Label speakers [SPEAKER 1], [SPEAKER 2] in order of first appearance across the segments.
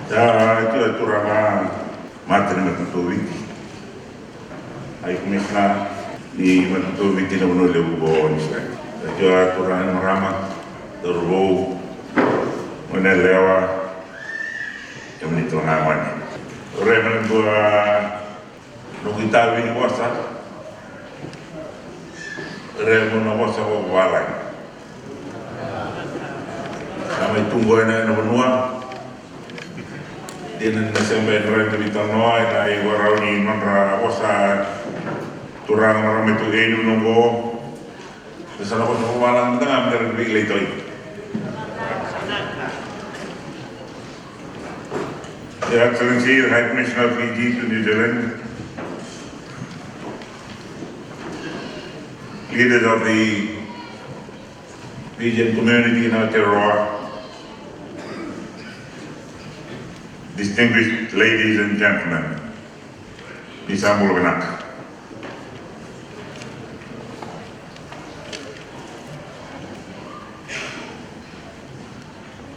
[SPEAKER 1] Itu aturan materi matutubiki. Ay kumikna di matutubiki na uno lebubo nista. Itu aturan maramat terbo menelewa yang itu ngawan. Orang gua nungitawi ni wasa. Remo na wasa ko walay. Kami tunggu na benua. Di Desember mereka ditanoa na iwarau ni manra wasa turang maram itu enu nunggu. Besar apa nunggu malang tengah menjadi leitoi. Your Excellency, the High Commissioner of Fiji to New Zealand, leaders of the Fijian community in Aotearoa, distinguished ladies and gentlemen, Nisamulanak.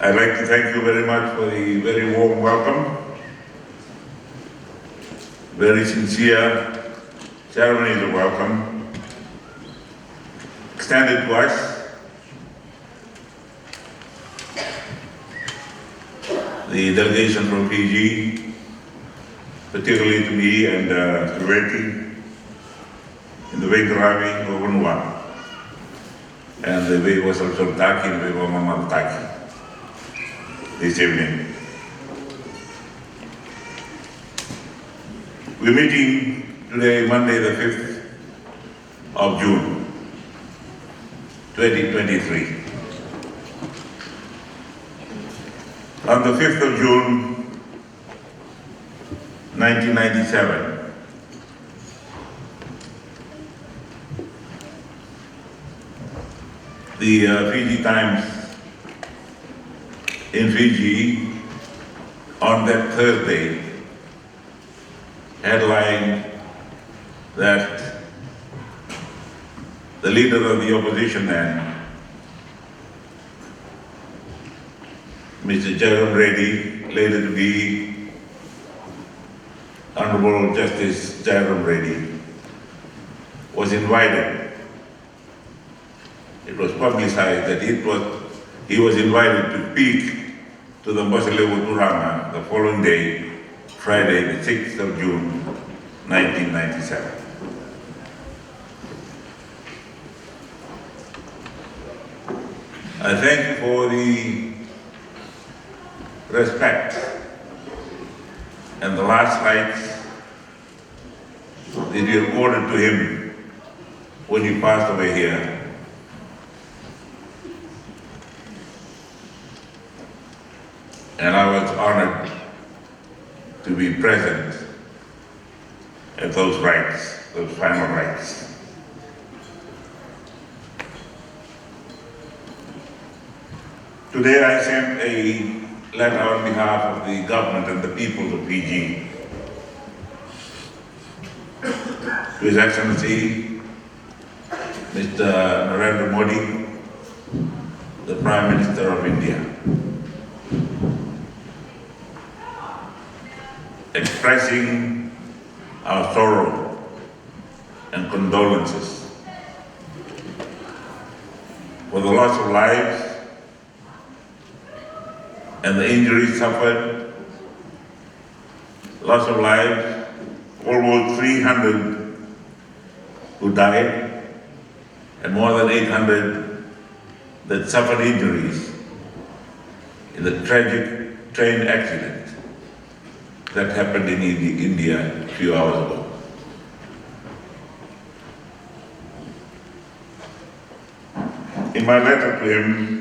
[SPEAKER 1] I'd like to thank you very much for the very warm welcome, very sincere ceremonies of welcome extended to us. The delegation from Fiji, particularly to me and Reti, in the way Ravi Ogunwa, and the way was also Taki and the way Mama Taki this evening. We're meeting today, Monday the 5th of June, 2023. On the 5th of June, 1997, the Fiji Times in Fiji on that Thursday headlined that the leader of the opposition then, Mr. Jairam Reddy, later to be Honorable Justice Jairam Reddy, was invited. It was publicized that he was invited to speak to the Mboselewu Turanga the following day, Friday, the 6th of June, 1997. I thank you for the respect and the last rites that you accorded to him when he passed away here. And I was honored to be present at those rites, those final rites. Today I sent a letter on behalf of the government and the people of Fiji to His Excellency Mr. Narendra Modi, the Prime Minister of India, expressing our sorrow and condolences for the loss of lives and the injuries suffered, loss of lives, almost 300 who died, and more than 800 that suffered injuries in the tragic train accident that happened in India a few hours ago. In my letter to him,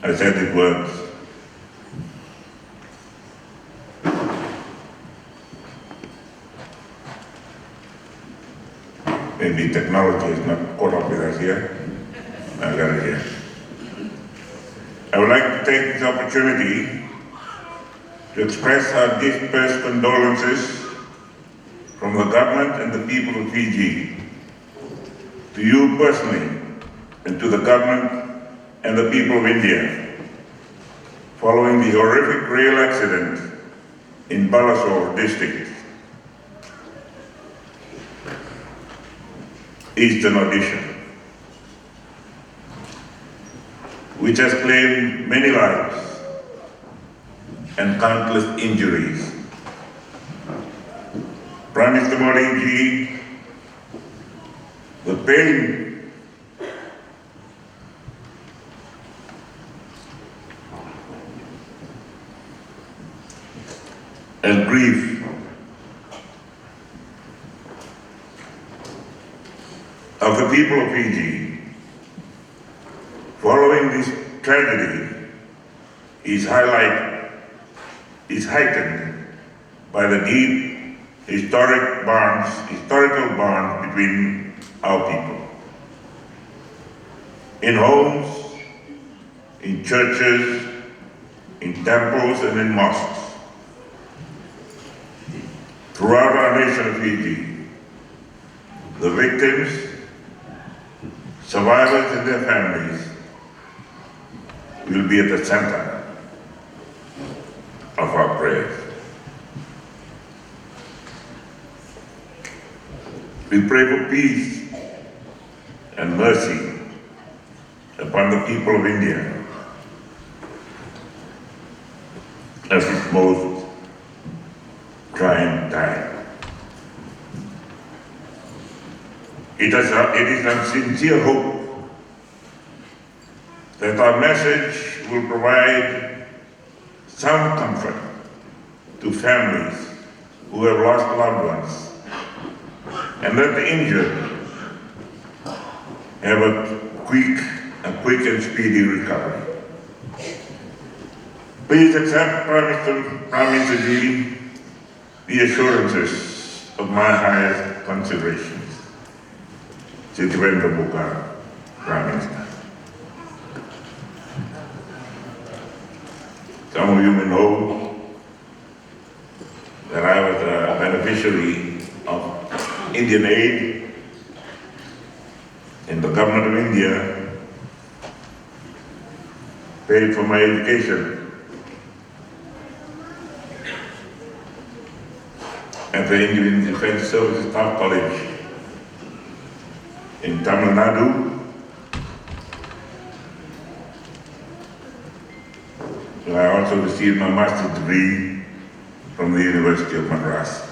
[SPEAKER 1] I said it works. Maybe technology is not caught up with us here. I got it here. I would like to take this opportunity to express our deepest condolences from the government and the people of Fiji to you personally and to the government and the people of India following the horrific rail accident in Balasore district, Eastern Odisha, which has claimed many lives and countless injuries. Prime Minister Modi ji, the pain and grief of the people of Fiji following this tragedy is heightened by the deep historical bonds between our people. In homes, in churches, in temples, and in mosques. Throughout our nation of Fiji, the victims, survivors and their families will be at the center of our prayers. We pray for peace and mercy upon the people of India as this most trying time. It is our sincere hope that our message will provide some comfort to families who have lost loved ones, and that the injured have a quick and speedy recovery. Please accept, Prime Minister ji, the assurances of my highest considerations. Rabuka, Prime Minister. Some of you may know that I was a beneficiary of Indian aid in the government of India, paid for my education at the Indian Defense Services Staff College in Tamil Nadu. I also received my master's degree from the University of Madras.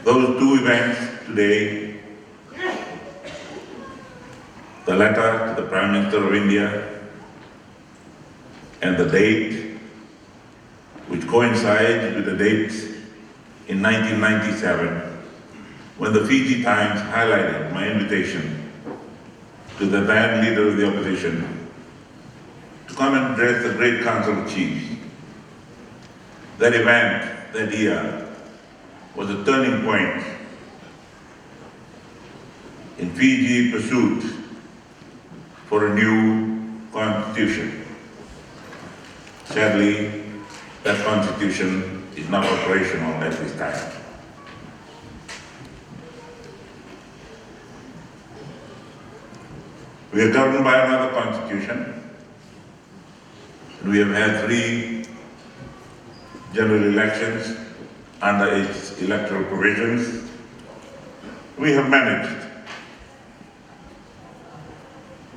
[SPEAKER 1] Those two events today, the letter to the Prime Minister of India and the date, which coincides with the date in 1997, when the Fiji Times highlighted my invitation to the then leader of the opposition to come and address the Great Council of Chiefs. That event, that year, was a turning point in Fiji pursuit for a new constitution. Sadly, that constitution is not operational at this time. We are governed by another constitution, and we have had 3 general elections under its electoral provisions. We have managed to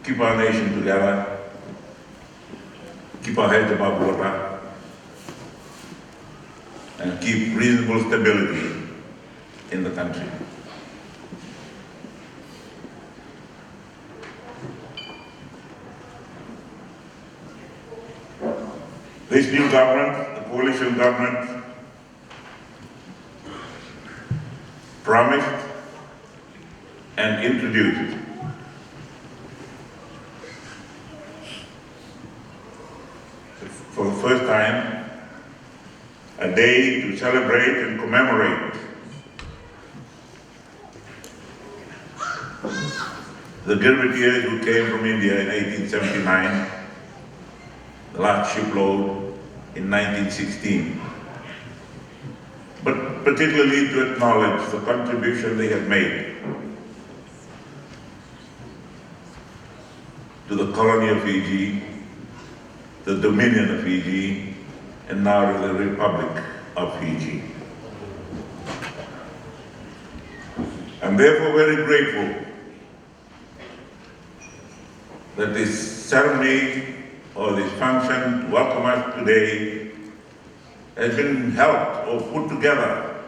[SPEAKER 1] keep our nation together, keep our heads above water, and keep reasonable stability in the country. This new government, the coalition government, promised and introduced first time, a day to celebrate and commemorate the Gilbertiers who came from India in 1879, the last shipload in 1916, but particularly to acknowledge the contribution they have made to the colony of Fiji, the Dominion of Fiji, and now to the Republic of Fiji. I'm therefore very grateful that this ceremony or this function to welcome us today has been helped or put together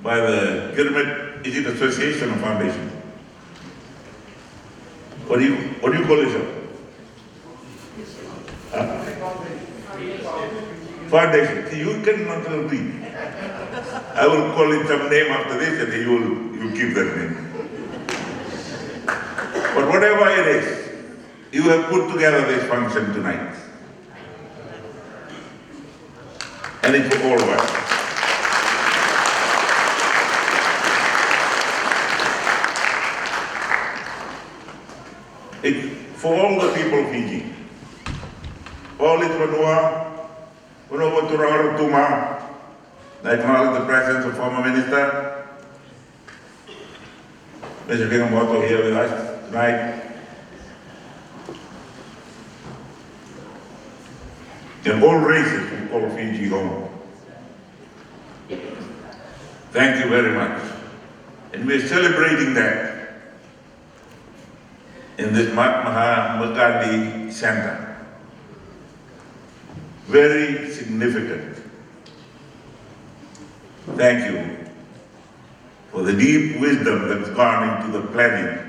[SPEAKER 1] by the Gilbert, is it Association or Foundation? What do you call yourself? Foundation. See, you cannot read. I will call it some name after this and you will keep that name. But whatever it is, you have put together this function tonight. And it's for all of us. It's for all the people of Fiji. All Litvanua, Tuma, I acknowledge the presence of former Minister, Mr. Vingamoto here with us tonight. And all races who call Fiji home. Thank you very much. And we're celebrating that in this Mahatma Gandhi Center. Very significant. Thank you for the deep wisdom that's gone into the planning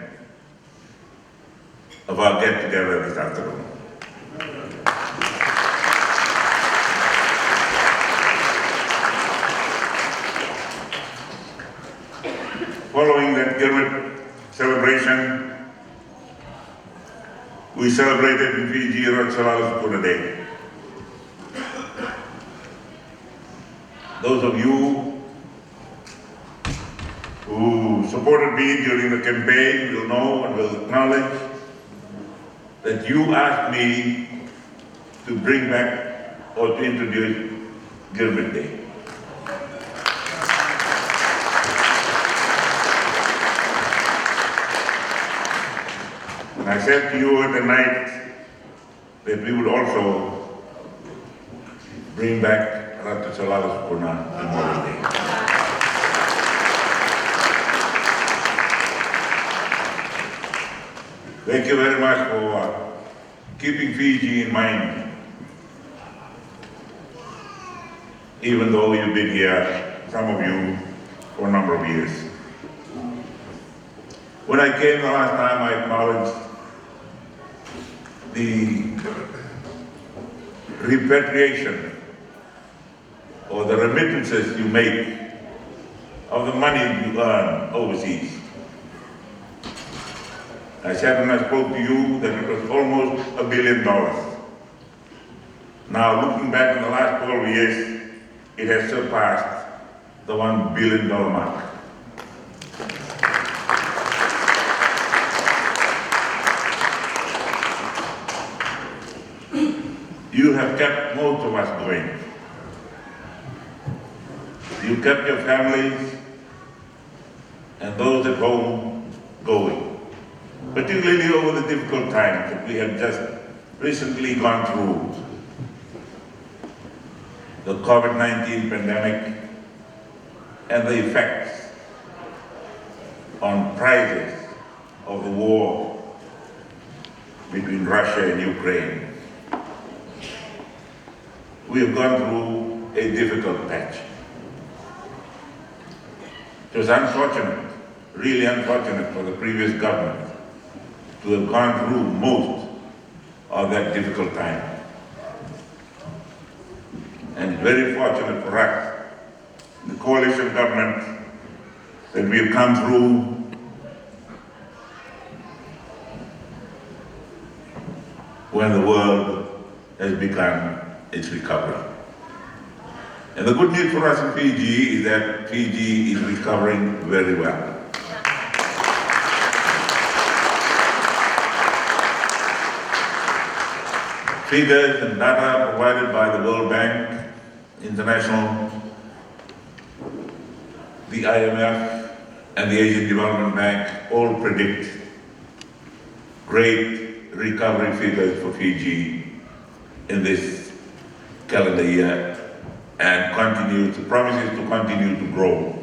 [SPEAKER 1] of our get-together this afternoon. Following that Gilbert celebration, we celebrated in Fiji Rabuka Day. Those of you who supported me during the campaign will know and will acknowledge that you asked me to bring back or to introduce Gilbert Day. And I said to you at the night that we would also bring back Ratu Salalas Puna Memorial Day. Thank you very much for keeping Fiji in mind, even though you've been here, some of you, for a number of years. When I came the last time, I acknowledged the repatriation or the remittances you make of the money you earn overseas. I said when I spoke to you that it was almost $1 billion. Now looking back in the last 12 years, it has surpassed the $1 billion mark. You have kept most of us going. You kept your families and those at home going, particularly over the difficult times that we have just recently gone through. The COVID-19 pandemic and the effects on prices of the war between Russia and Ukraine. We have gone through a difficult patch. It was unfortunate, really unfortunate for the previous government to have gone through most of that difficult time. And it's very fortunate for us, the coalition government, that we have come through when the world has become its recovery. And the good news for us in Fiji is that Fiji is recovering very well. Figures and data provided by the World Bank, International, the IMF, and the Asian Development Bank all predict great recovery figures for Fiji in this calendar year and promises to continue to grow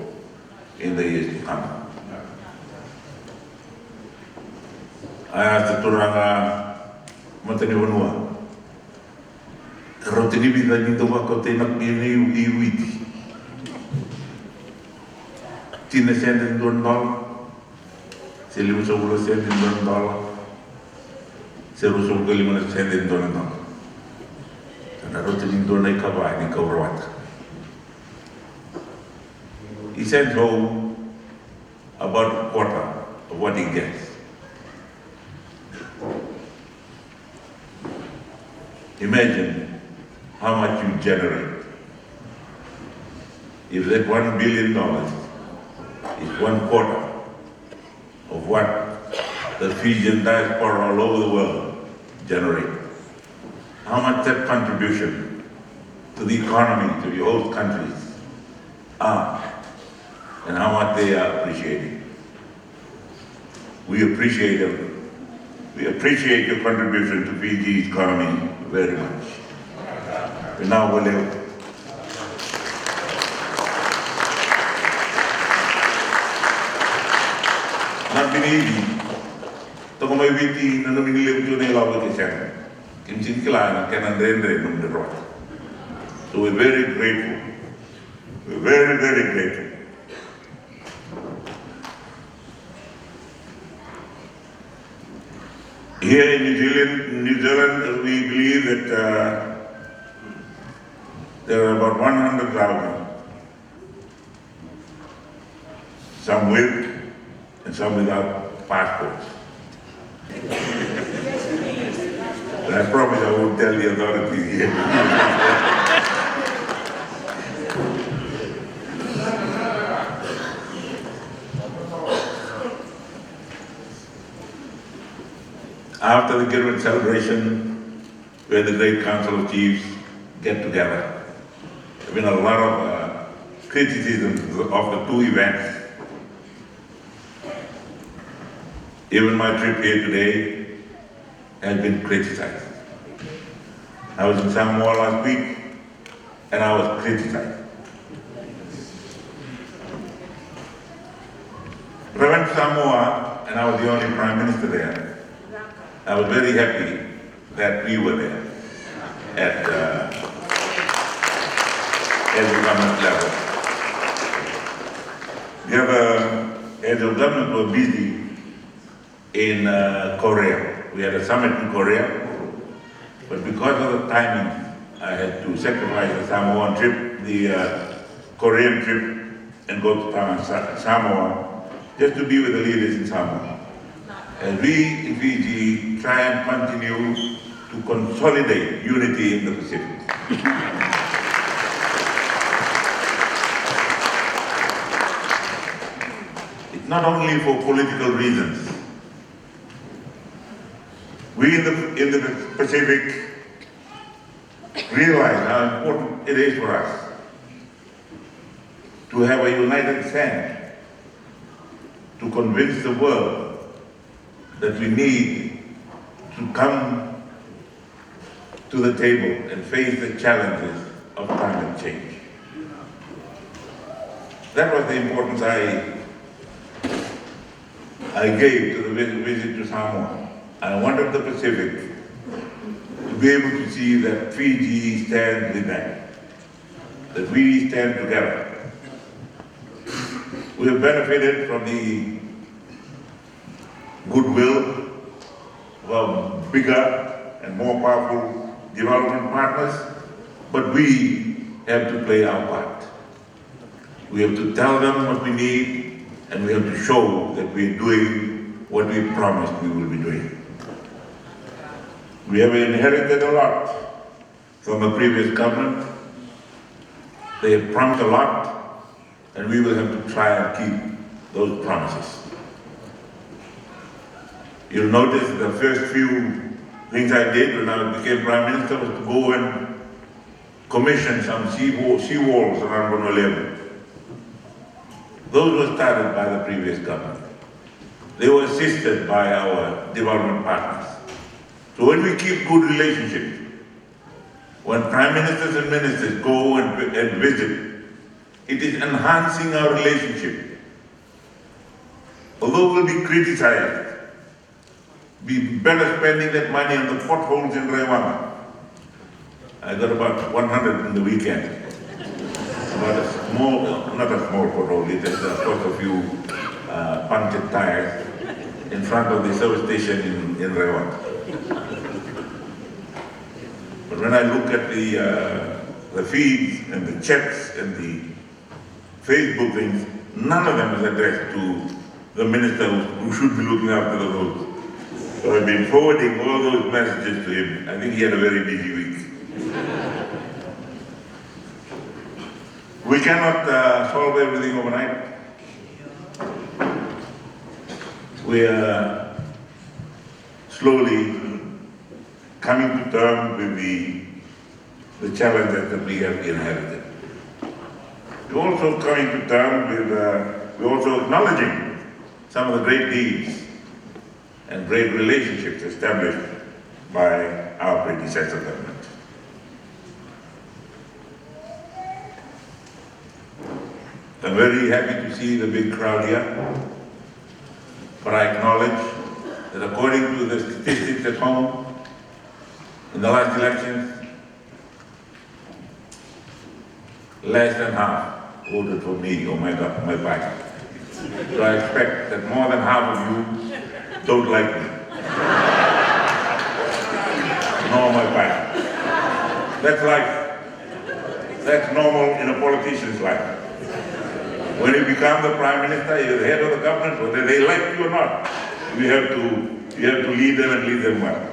[SPEAKER 1] in the years to come. I asked the Turanga Matani Vanua, Rotini Vida Nidova Kotena Pini Iwiti. Tina sending $1, Selimus Ola sending $1, Serus Ogalimana sending $1. And I wrote in Dona Kava and Kavrawat. He sent home about a quarter of what he gets. Imagine how much you generate. If that $1 billion is 1/4 of what the Fijian diaspora all over the world generate, how much that contribution to the economy, to the host countries are, and how much they are appreciating. We appreciate them. We appreciate your contribution to Fiji's economy very much. We now will not been easy. Toko mai witi na nami nile utu nei lawa ke sen. Kim sin kila na kenan rendre num de rot. So we're very grateful. We're very, very grateful. Here in New Zealand, we believe that there are about 100,000, some with and some without passports. And I promise I won't tell the authorities here. After the Gilbert celebration, where the Great Council of Chiefs get together, there's been a lot of criticism of the two events. Even my trip here today has been criticized. I was in Samoa last week and I was criticized. But I went to Samoa and I was the only Prime Minister there. I was very happy that we were there at the government level. The other heads of government were busy in Korea. We had a summit in Korea, but because of the timing, I had to sacrifice the Samoan trip, the Korean trip, and go to Samoa just to be with the leaders in Samoa. As we in Fiji try and continue to consolidate unity in the Pacific. It's not only for political reasons. We in the Pacific realize how important it is for us to have a united stand to convince the world that we need to come to the table and face the challenges of climate change. That was the importance I gave to the visit to Samoa. I wanted the Pacific to be able to see that Fiji stands with them, that we stand together. We have benefited from the goodwill of our bigger and more powerful development partners, but we have to play our part. We have to tell them what we need, and we have to show that we're doing what we promised we will be doing. We have inherited a lot from the previous government. They have promised a lot, and we will have to try and keep those promises. You'll notice the first few things I did when I became Prime Minister was to go and commission some seawalls around Honolulu. Those were started by the previous government. They were assisted by our development partners. So when we keep good relationships, when prime ministers and ministers go and visit, it is enhancing our relationship. Although we'll be criticized, be better spending that money on the potholes in Rabuka. I got about 100 in the weekend. About a small, not a small pothole, it is quite a few punctured tires in front of the service station in Rabuka. But when I look at the feeds and the checks and the Facebook things, none of them is addressed to the minister who should be looking after the roads. So I've been forwarding all those messages to him. I think he had a very busy week. We cannot solve everything overnight. We are slowly coming to terms with the challenges that we have inherited. We're also coming to terms with, we're also acknowledging some of the great deeds and great relationships established by our predecessor government. I'm very happy to see the big crowd here, but I acknowledge that according to the statistics at home, in the last elections, less than half voted for me or my party. So I expect that more than half of you don't like me, nor my party. That's life. That's normal in a politician's life. When you become the Prime Minister, you're the head of the government, whether they like you or not, you have to lead them and lead them well.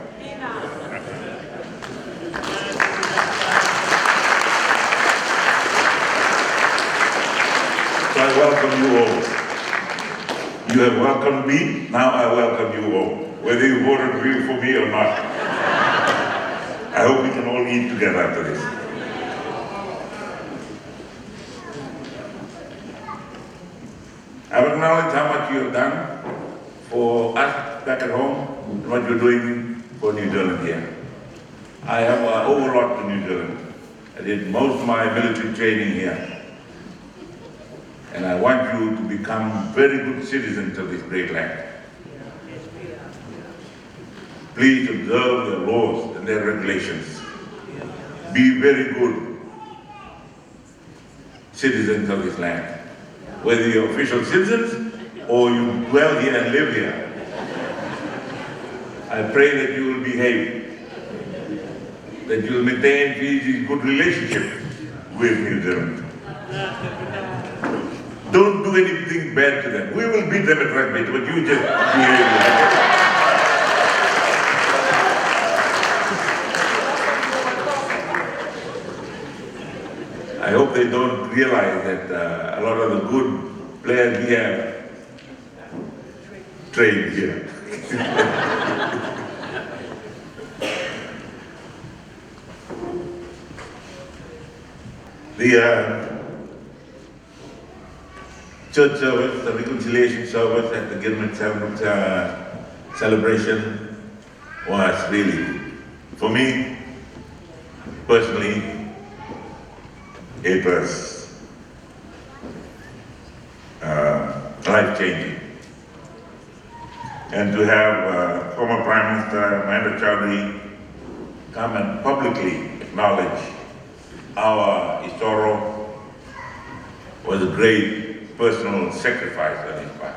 [SPEAKER 1] So I welcome you all. You have welcomed me, now I welcome you all, whether you voted for me or not. I hope we can all eat together after this. I acknowledge how much you have done for us back at home and what you're doing for New Zealand here. I have owe a lot to New Zealand. I did most of my military training here. And I want you to become very good citizens of this great land. Please observe the laws and their regulations. Be very good citizens of this land. Whether you're official citizens or you dwell here and live here. I pray that you will behave, that you will maintain these good relationships with New Zealand. Don't do anything bad to them. We will beat them at rugby, but you just behave. I hope they don't realize that a lot of the good players we have trained here. The church service, the reconciliation service at the Gilman celebration was really, for me, personally, it was life-changing. And to have former Prime Minister Mahatma come and publicly acknowledge our Isoro was a great personal sacrifice on his part.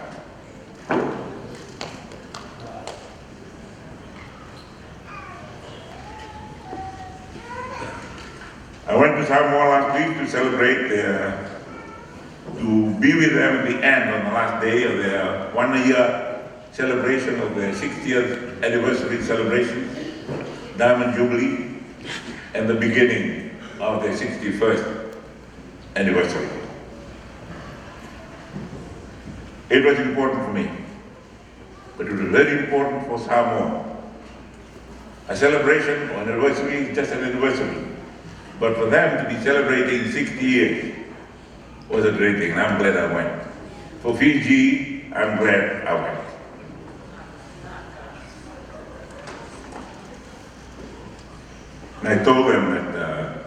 [SPEAKER 1] I went to Samoa last week to celebrate, to be with them at the end on the last day of their 1 year celebration of their 60th anniversary celebration, Diamond Jubilee. and the beginning of their 61st anniversary. It was important for me, but it was very important for Samoa. A celebration or an anniversary is just an anniversary, but for them to be celebrating 60 years was a great thing, and I'm glad I went. For Fiji, I'm glad I went. And I told them that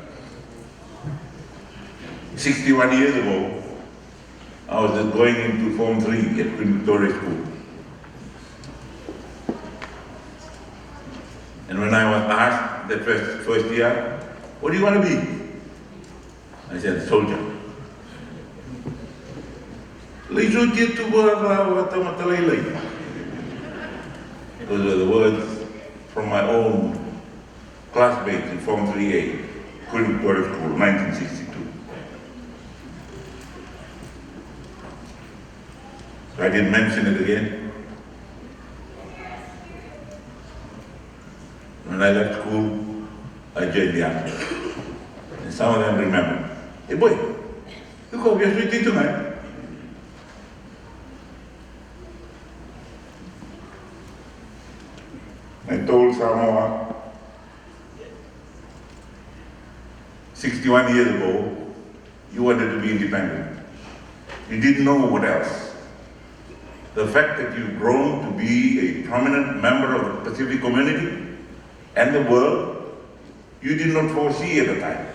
[SPEAKER 1] 61 years ago, I was just going into Form 3 at Queen Victoria School. And when I was asked that first year, what do you want to be? I said, soldier. Those were the words from my own classmates in Form 3A, Queen Victoria School, 1962. So I didn't mention it again. When I left school, I joined the army. And some of them remember, hey boy, you go be a sweet teacher, man. I told Samoa 61 years ago, you wanted to be independent. You didn't know what else. The fact that you've grown to be a prominent member of the Pacific community and the world, you did not foresee at the time.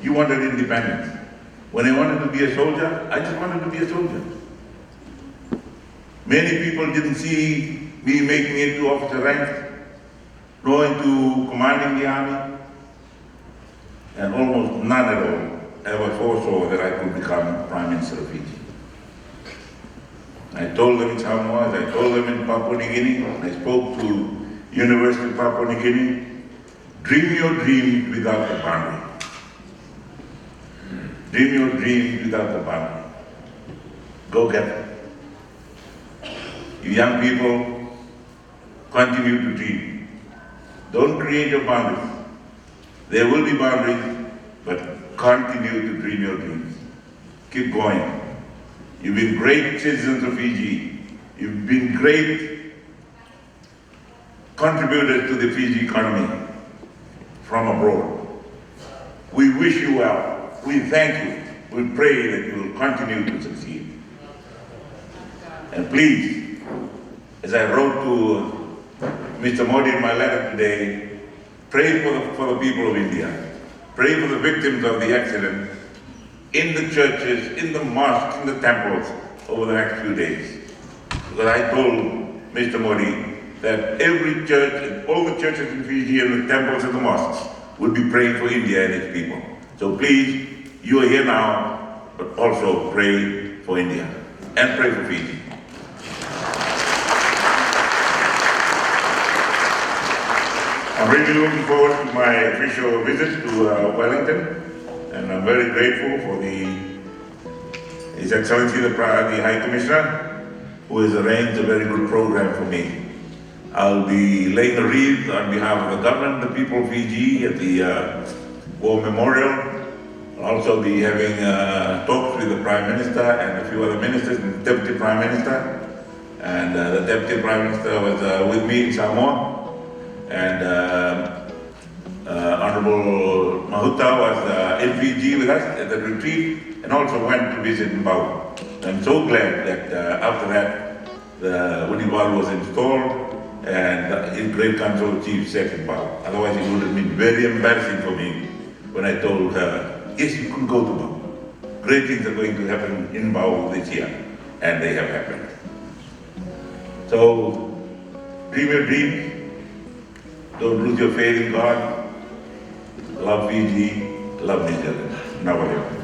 [SPEAKER 1] You wanted independence. When I wanted to be a soldier, I just wanted to be a soldier. Many people didn't see me making it to officer ranks, nor into commanding the army, and almost none at all ever foresaw that I could become Prime Minister of Fiji. I told them in Samoa, I told them in Papua New Guinea, I spoke to University of Papua New Guinea, dream your dreams without the boundary. Dream your dreams without the boundary. Go get them. You young people, continue to dream. Don't create your boundaries. There will be boundaries, but continue to dream your dreams. Keep going. You've been great citizens of Fiji. You've been great contributors to the Fiji economy from abroad. We wish you well. We thank you. We pray that you will continue to succeed. And please, as I wrote to Mr. Modi in my letter today, pray for the people of India. Pray for the victims of the accident in the churches, in the mosques, in the temples over the next few days. Because I told Mr. Modi that every church, and all the churches in Fiji and the temples and the mosques would be praying for India and its people. So please, you are here now, but also pray for India and pray for Fiji. I'm really looking forward to my official visit to Wellington, and I'm very grateful for His Excellency the High Commissioner, who has arranged a very good program for me. I'll be laying a wreath on behalf of the government, the people of Fiji at the War Memorial. I'll also be having talks with the Prime Minister and a few other ministers and the Deputy Prime Minister. And the Deputy Prime Minister was with me in Samoa. And Honorable Mahatma was in Fiji with us at the retreat and also went to visit Mbau. I'm so glad that after that, the Wuniwal was installed and his Great Council Chief said Mbau. Otherwise it would have been very embarrassing for me when I told her, yes, you could go to Mbau. Great things are going to happen in Mbau this year, and they have happened. So, dream your dreams. Don't lose your faith in God. Love Fiji, love New Zealand. Namaste.